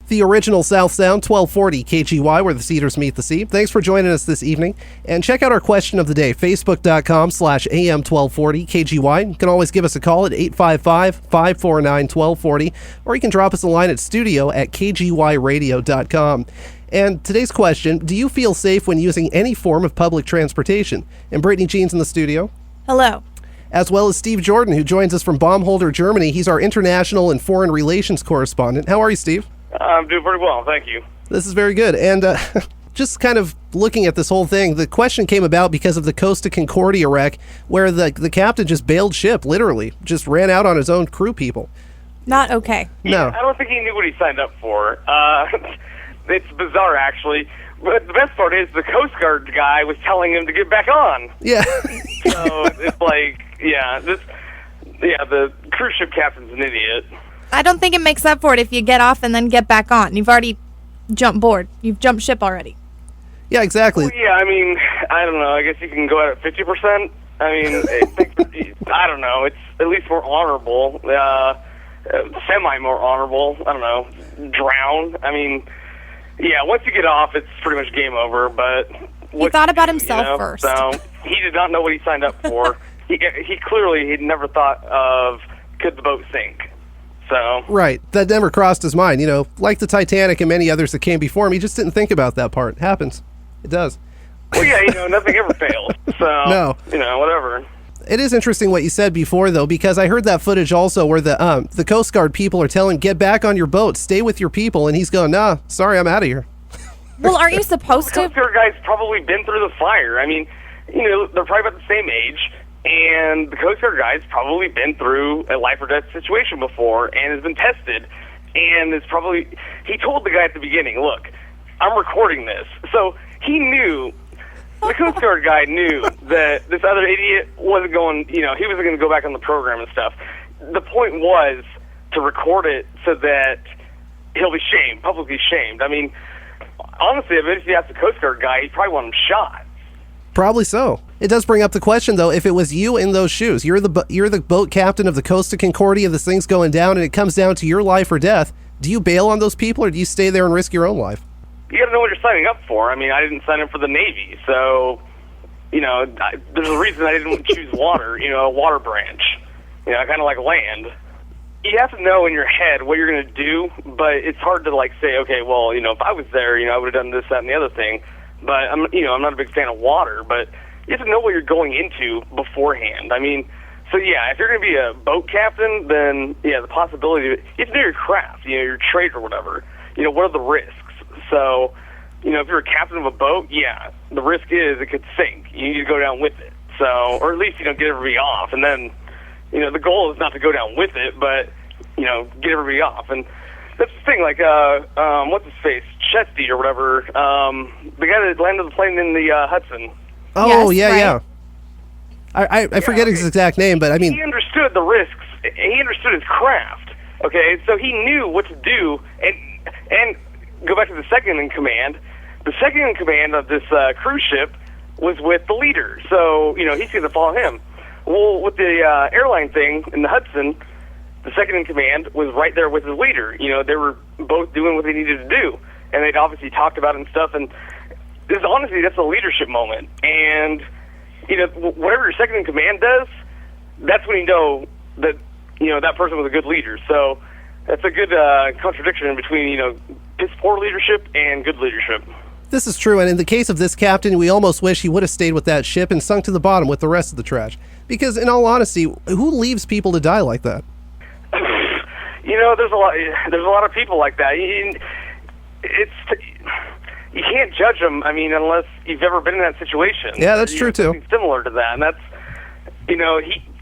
The original South Sound, 1240 KGY, where the Cedars meet the sea. Thanks for joining us this evening. And check out our question of the day, facebook.com/AM1240 KGY. You can always give us a call at 855-549-1240, or you can drop us a line at studio@kgyradio.com. And today's question, do you feel safe when using any form of public transportation? And Brittany Jean's in the studio. Hello. As well as Steve Jordan, who joins us from Baumholder, Germany. He's our international and foreign relations correspondent. How are you, Steve? I'm doing pretty well, thank you. This is very good. And just kind of looking at this whole thing, the question came about because of the Costa Concordia wreck, where the captain just bailed ship, literally, just ran out on his own crew people. Not okay. No. I don't think he knew what he signed up for. It's bizarre, actually. But the best part is the Coast Guard guy was telling him to get back on. Yeah. So it's like, the cruise ship captain's an idiot. I don't think it makes up for it if you get off and then get back on. You've already jumped board. You've jumped ship already. Yeah, exactly. Well, yeah, I mean, I don't know. I guess you can go out at 50%. I mean, I don't know. It's at least more honorable. Semi more honorable. I don't know. Drown. I mean, yeah, once you get off, it's pretty much game over. But he thought about himself first. So he did not know what he signed up for. he clearly had never thought of, could the boat sink? So. Right. That never crossed his mind. You know, like the Titanic and many others that came before him, he just didn't think about that part. It happens. It does. Well, yeah, nothing ever fails. So, no. Whatever. It is interesting what you said before, though, because I heard that footage also where the Coast Guard people are telling him, get back on your boat, stay with your people, and he's going, nah, sorry, I'm out of here. Well, aren't you supposed to? The Coast Guard guy's probably been through the fire. I mean, they're probably about the same age, and the Coast Guard guy's probably been through a life or death situation before and has been tested, and is probably, he told the guy at the beginning, look, I'm recording this. So he knew, the Coast Guard guy knew that this other idiot wasn't going, he wasn't going to go back on the program and stuff. The point was to record it so that he'll be shamed, publicly shamed. I mean, honestly, if you ask the Coast Guard guy, he'd probably want him shot. Probably so. It does bring up the question, though, if it was you in those shoes, you're the boat captain of the Costa Concordia, this thing's going down, and it comes down to your life or death, do you bail on those people, or do you stay there and risk your own life? You got to know what you're signing up for. I mean, I didn't sign up for the Navy, so, there's a reason I didn't choose water, a water branch. I kind of like land. You have to know in your head what you're going to do, but it's hard to, say, okay, well, if I was there, I would have done this, that, and the other thing. But I'm not a big fan of water, but you have to know what you're going into beforehand. I mean, so yeah, if you're going to be a boat captain, then yeah, the possibility, you have to know your craft, your trade or whatever. What are the risks? So, if you're a captain of a boat, yeah, the risk is it could sink. You need to go down with it. So, or at least, get everybody off. And then, the goal is not to go down with it, but, get everybody off. And that's the thing, what's his face? Chesty or whatever, the guy that landed the plane in the Hudson. Oh, yes, yeah, right. yeah. I forget his exact name, but I mean... He understood the risks. He understood his craft, okay? So he knew what to do, and go back to the second in command. The second in command of this cruise ship was with the leader, so, he's going to follow him. Well, with the airline thing in the Hudson, the second in command was right there with his leader. They were both doing what they needed to do. And they'd obviously talked about it and stuff, and honestly, that's a leadership moment. And, whatever your second in command does, that's when you know that, that person was a good leader. So that's a good contradiction between, piss poor leadership and good leadership. This is true, and in the case of this captain, we almost wish he would have stayed with that ship and sunk to the bottom with the rest of the trash. Because, in all honesty, who leaves people to die like that? There's a lot of people like that. You can't judge them, unless you've ever been in that situation. Yeah, that's true, too. Similar to that, and that's,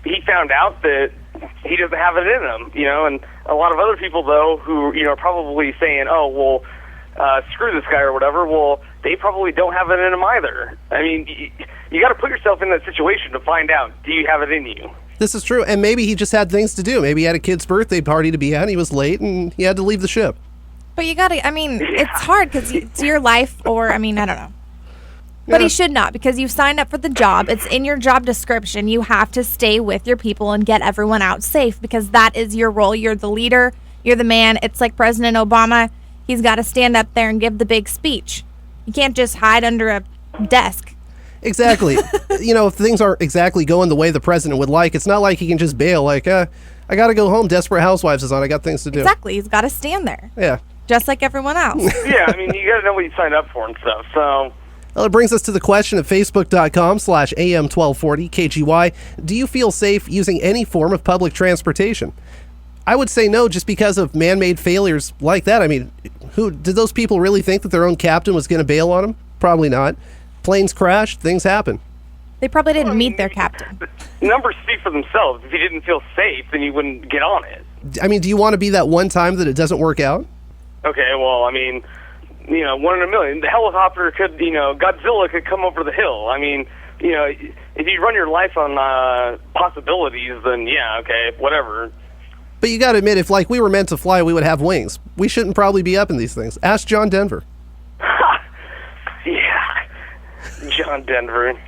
he found out that he doesn't have it in him, and a lot of other people, though, who, are probably saying, oh, well, screw this guy or whatever, well, they probably don't have it in them either. I mean, you got to put yourself in that situation to find out, do you have it in you? This is true, and maybe he just had things to do. Maybe he had a kid's birthday party to be at, and he was late, and he had to leave the ship. But you gotta, it's hard because it's your life, or, I don't know. But he should not, because you've signed up for the job. It's in your job description. You have to stay with your people and get everyone out safe, because that is your role. You're the leader. You're the man. It's like President Obama. He's got to stand up there and give the big speech. You can't just hide under a desk. Exactly. If things aren't exactly going the way the president would like, it's not like he can just bail. Like, I got to go home. Desperate Housewives is on. I got things to do. Exactly. He's got to stand there. Yeah. Just like everyone else. Yeah, I mean, you got to know what you signed up for and stuff. So. Well, it brings us to the question at facebook.com/AM1240 KGY. Do you feel safe using any form of public transportation? I would say no, just because of man-made failures like that. I mean, did those people really think that their own captain was going to bail on them? Probably not. Planes crash, things happen. They probably didn't meet their captain. Numbers speak for themselves. If you didn't feel safe, then you wouldn't get on it. I mean, do you want to be that one time that it doesn't work out? Okay, well, I mean, 1 in a million. The helicopter could, Godzilla could come over the hill. I mean, if you run your life on possibilities, then yeah, okay, whatever. But you got to admit, if we were meant to fly, we would have wings. We shouldn't probably be up in these things. Ask John Denver. Yeah, John Denver.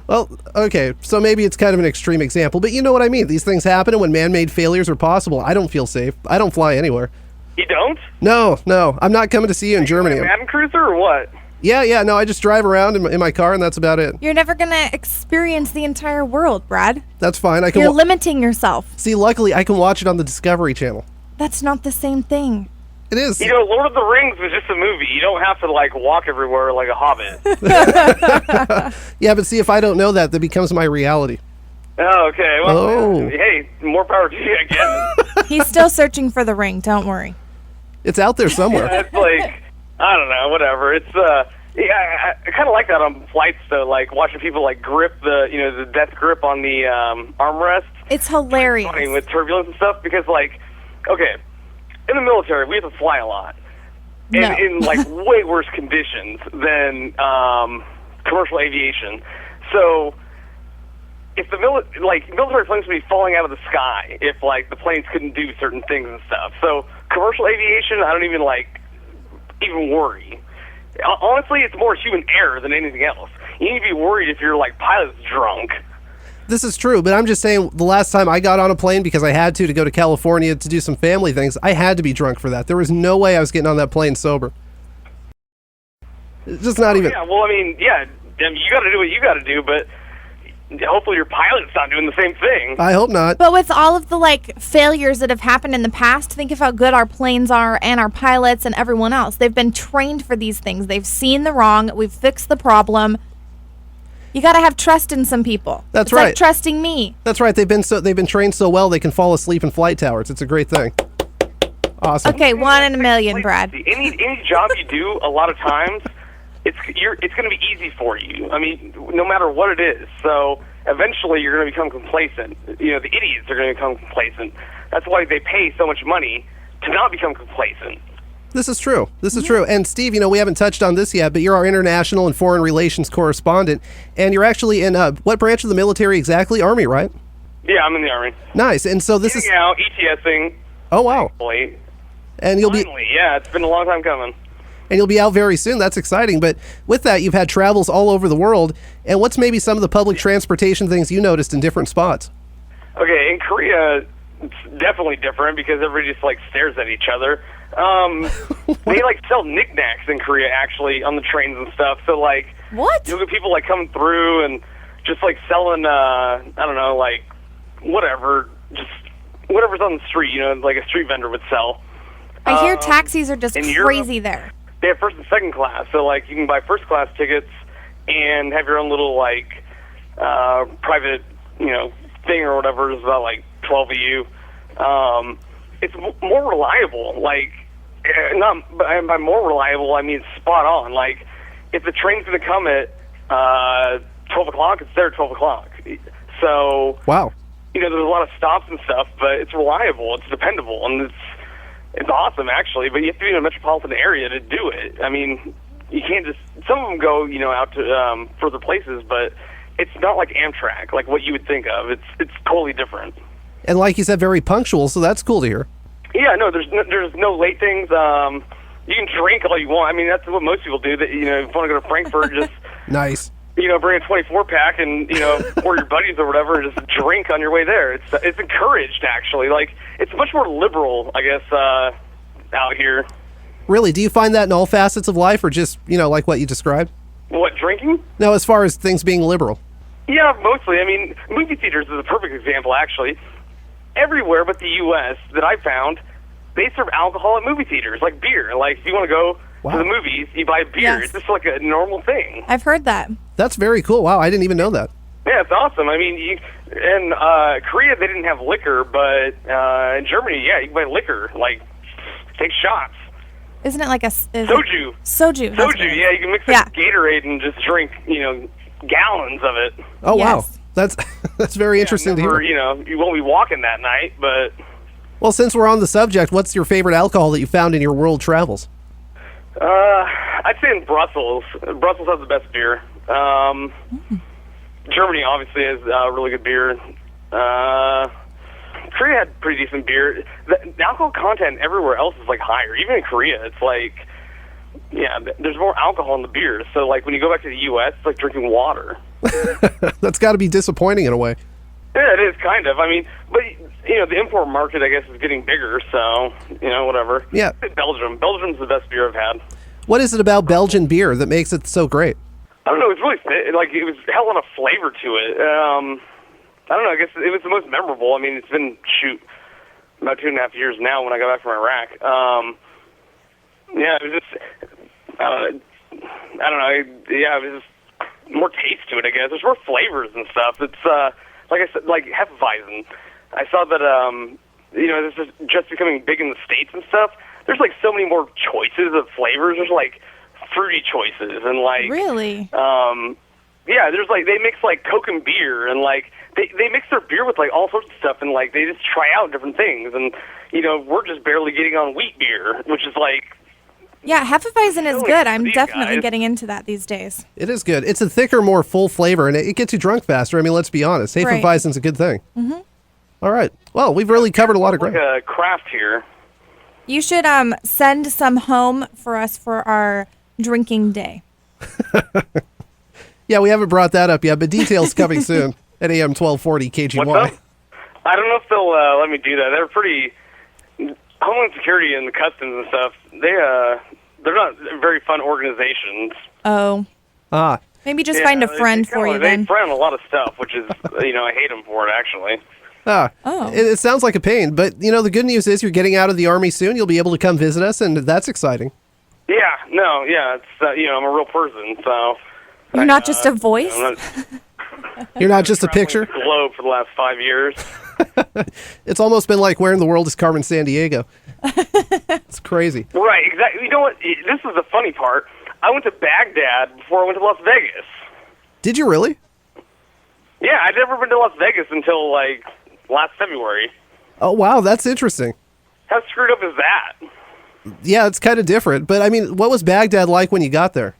Well, okay, so maybe it's kind of an extreme example, but you know what I mean. These things happen, and when man-made failures are possible, I don't feel safe. I don't fly anywhere. You don't? No. I'm not coming to see you in Germany. Are you a Madden Cruiser or what? Yeah, no, I just drive around in my car, and that's about it. You're never going to experience the entire world, Brad. That's fine. You're limiting yourself. See, luckily, I can watch it on the Discovery Channel. That's not the same thing. It is. Lord of the Rings was just a movie. You don't have to, walk everywhere like a hobbit. Yeah, but see, if I don't know that becomes my reality. Oh, okay. Well, hey, more power to you, I guess. He's still searching for the ring. Don't worry. It's out there somewhere. It's I don't know, whatever. It's, I kind of like that on flights, though, watching people, grip the death grip on the armrest. It's hilarious. Funny with turbulence and stuff, because, okay, in the military, we have to fly a lot. And in, way worse conditions than commercial aviation. So, if the military planes would be falling out of the sky if, the planes couldn't do certain things and stuff. So, commercial aviation, I don't even, even worry. Honestly, it's more human error than anything else. You need to be worried if your, pilot's drunk. This is true, but I'm just saying the last time I got on a plane because I had to go to California to do some family things, I had to be drunk for that. There was no way I was getting on that plane sober. It's just not even... Yeah, well, I mean, you got to do what you got to do, but hopefully your pilot's not doing the same thing. I hope not. But with all of the, failures that have happened in the past, think of how good our planes are and our pilots and everyone else. They've been trained for these things. They've seen the wrong. We've fixed the problem. You got to have trust in some people. That's it's right. like trusting me. That's right. They've been trained so well they can fall asleep in flight towers. It's a great thing. Awesome. Okay, 1 in a million, Brad. Any job you do, a lot of times, it's going to be easy for you. I mean, no matter what it is. So eventually, you're going to become complacent. The idiots are going to become complacent. That's why they pay so much money to not become complacent. This is true. This is true. And Steve, we haven't touched on this yet, but you're our international and foreign relations correspondent, and you're actually in what branch of the military exactly? Army, right? Yeah, I'm in the Army. Nice. And so this is out ETSing. Oh wow. Thankfully. And you'll Finally, yeah, it's been a long time coming. And you'll be out very soon. That's exciting. But with that, you've had travels all over the world. And what's maybe some of the public transportation things you noticed in different spots? Okay, in Korea, it's definitely different because everybody just stares at each other. They sell knickknacks in Korea actually on the trains and stuff. So what? You'll get people coming through and just selling I don't know, whatever, just whatever's on the street. A street vendor would sell. I hear taxis are just crazy there. They have first and second class, so you can buy first class tickets and have your own little private thing or whatever. It's about 12 of you. It's more reliable. Not by more reliable, I mean spot on. If the train's going to come at 12 o'clock, it's there at 12 o'clock. So wow. There's a lot of stops and stuff, but it's reliable, it's dependable, and it's awesome actually. But you have to be in a metropolitan area to do it. I mean, you can't just. Some of them go out to further places, but it's not like Amtrak, like what you would think of. It's totally different. And like you said, very punctual, so that's cool to hear. Yeah, no, there's no late things. You can drink all you want. I mean, that's what most people do. That if you want to go to Frankfurt, just nice. Bring a 24-pack and or your buddies or whatever, and just drink on your way there. It's encouraged actually. It's much more liberal, I guess, out here. Really? Do you find that in all facets of life, or just, like what you described? What, drinking? No, as far as things being liberal. Yeah, mostly. I mean, movie theaters is a perfect example, actually. Everywhere but the U.S. that I found, they serve alcohol at movie theaters, like beer. Like, if you want to go to the movies, you buy beer. Yes. It's just like a normal thing. I've heard that. That's very cool. Wow, I didn't even know that. Yeah, it's awesome. I mean, in Korea, they didn't have liquor, but in Germany, yeah, you can buy liquor. Like, take shots. Isn't it like a Soju. Soju. That's Soju, right. yeah, you can mix it with Gatorade and just drink, gallons of it. Oh, Yes. wow. That's very interesting to hear. You won't be walking that night, but... Well, since we're on the subject, what's your favorite alcohol that you found in your world travels? I'd say in Brussels. Brussels has the best beer. Germany obviously has really good beer. Korea had pretty decent beer. The alcohol content everywhere else is like higher. Even in Korea, it's like, yeah, there's more alcohol in the beer. So like when you go back to the U.S., it's like drinking water. That's got to be disappointing in a way. Yeah, it is kind of. I mean, but the import market, I guess, is getting bigger. So whatever. Yeah. Belgium. Belgium's the best beer I've had. What is it about Belgian beer that makes it so great? I don't know. It's really like it was hell of a flavor to it. I don't know. I guess it was the most memorable. I mean, it's been about 2.5 years now when I got back from Iraq. Yeah, it was just I don't know. Yeah, it was just more taste to it. I guess there's more flavors and stuff. It's like I said, like Hefeweizen. I saw that this is just becoming big in the States and stuff. There's like so many more choices of flavors. There's like fruity choices and like Really? Yeah, there's like they mix like Coke and beer and like they mix their beer with like all sorts of stuff and like they just try out different things and we're just barely getting on wheat beer, which is like Yeah, Hefeweizen is So good. I'm these definitely guys. getting into that these days. It is good. It's a thicker, more full flavor, and it gets you drunk faster. I mean, let's be honest. Right. Hefeweizen's a good thing. Mm-hmm. All right. Well, we've really covered a lot of like ground. a craft here. You should send some home for us for our drinking day. Yeah, we haven't brought that up yet, but details coming soon at AM 1240 KGY. What's up? I don't know if they'll let me do that. They're pretty Homeland Security and the customs and stuff. They're not very fun organizations. Oh. Ah, Maybe just find a friend for you then. They friend a lot of stuff, which is I hate them for it actually. Oh. It sounds like a pain, but the good news is you're getting out of the Army soon. You'll be able to come visit us, and that's exciting. Yeah, no, yeah, it's I'm a real person, so You're not just a voice? I'm not You're not just a traveling picture. the globe for the last 5 years. It's almost been like where in the world is Carmen Sandiego? It's crazy. Right, exactly. You know what? This is the funny part. I went to Baghdad before I went to Las Vegas. Did you really? Yeah, I'd never been to Las Vegas until like last February. Oh, wow, that's interesting. How screwed up is that? Yeah, it's kind of different, but I mean, what was Baghdad like when you got there?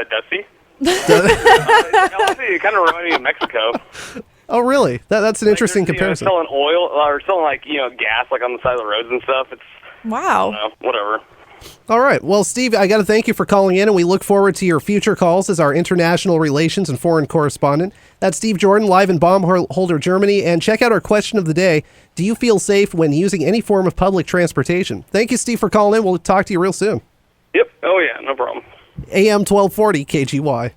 Dusty. Honestly, it kind of reminded me of Mexico. Oh, really? That's an interesting comparison. Selling oil or selling like gas like on the side of the roads and stuff. It's Wow. whatever. All right. Well, Steve, I got to thank you for calling in, and we look forward to your future calls as our international relations and foreign correspondent. That's Steve Jordan, live in Baumholder, Germany. And check out our question of the day. Do you feel safe when using any form of public transportation? Thank you, Steve, for calling in. We'll talk to you real soon. Yep. Oh, yeah. No problem. AM 1240 KGY.